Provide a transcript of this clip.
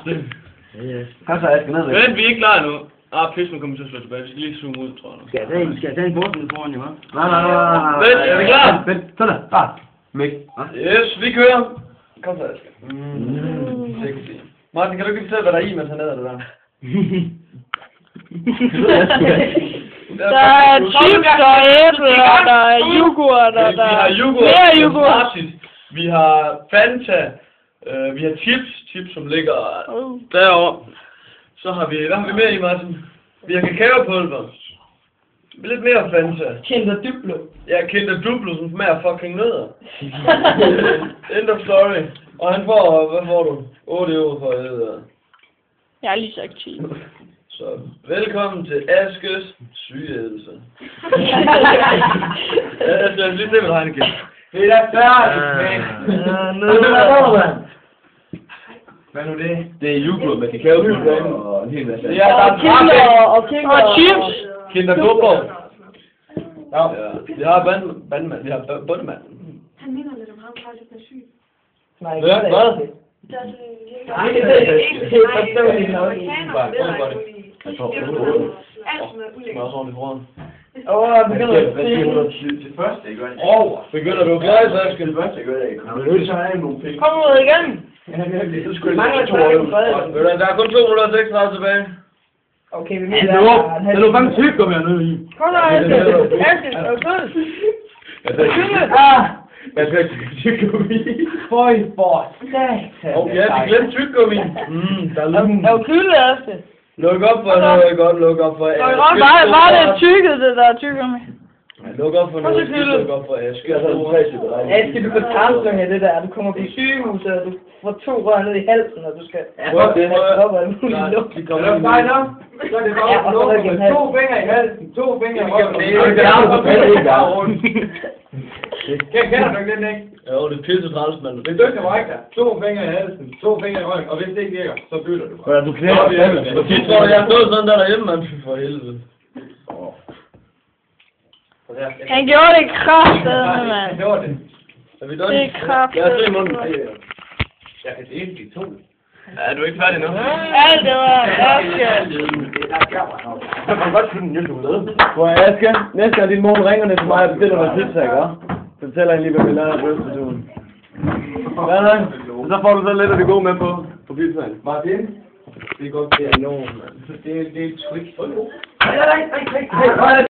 det. Kom så, Aske, ned. Men vi er ikke klar nu. Pis, nu kommer vi til at slå tilbage. Vi skal lige zoome ud, tror jeg. Skal jeg tage en bordsmid foran, jo, hva'? Nej. Vent, er vi klar? Vent, sådan der. Bare. Mik. Yes, vi kører. Kom så, Aske. Sexy. Martin, kan du ikke fortælle, hvad der er i, mens han æder det der? Der er chips og æble, og der er yoghurt, og der er mere yoghurt. Vi har Fanta, vi har chips som ligger derovre. Så har vi, hvad har vi mere i, Martin? Vi har kakaopulver. Lidt mere Fanta. Kinder Duplo. Ja, Kinder Duplo, som smager fucking nødder. End of story. Og han får, hvad får du? 8 euro for at æde. Jeg er lige sagt 10. Så velkommen til Askes sygeædelse. Jeg skal lige se, hvad der er igen. Det er da færdigt, hvad er nu det? Det er yoghurt med kakaopulver og en hel masse. Ja, der er Og chips. Kinder Duplo. Ja, vi har bandmand, vi har bundemand. Han minder lidt om ham, faktisk er syg. Nej, Hvad? Der er sådan en begynder du at klare sig, Aske? Kom ud igen. Der er kun 2 minutter og 36 tilbage. Okay, vi Det er jo mange tykker med nede i. Kom nu, Aske. Aske, er du fed? Jeg skal ikke tyggegummi. Føj for satan. Ja, de glemte tyggegummi. Der er lugen. Er du fyldt, Aske? Luk op for noget godt, luk op for Aske. Var det tykket, det der tyggegummi? Luk op for noget, luk op for Aske. Aske, du får tarmslyng af det der. Du kommer på sygehuset, og du får 2 rør ned i halsen, og du skal... op og alt muligt lugt. De kommer ind. Så er det bare 2 fingre i halsen, 2 fingre i røven. Kender du ikke den, ikke? Jo, det er pisse træls, mand. Det er dygtig række der. 2 fingre i halsen, 2 fingre i røven, og hvis det ikke virker, så bytter du. Du knækker hjemme. Jeg tror, jeg har stået sådan der derhjemme, mand. For helvede. Han gjorde det kraftedeme, mand. Han gjorde det. Er vi done? Det er kraftedeme. Jeg har 3 munden. Jeg kan dele de 2. Er du ikke færdig nu? Ja, det var Aske. Jeg kan godt finde en chokolade. Hvor er Aske? Næste gang din mor ringer ned til mig og bestiller mig pizza, ikke? Så fortæller jeg lige, hvad vi lader på Østersøen. Hvad er det? Så får du så lidt af det gode med på pizzaen. Martin? Det er godt, det er enormt, mand. Det er et trick.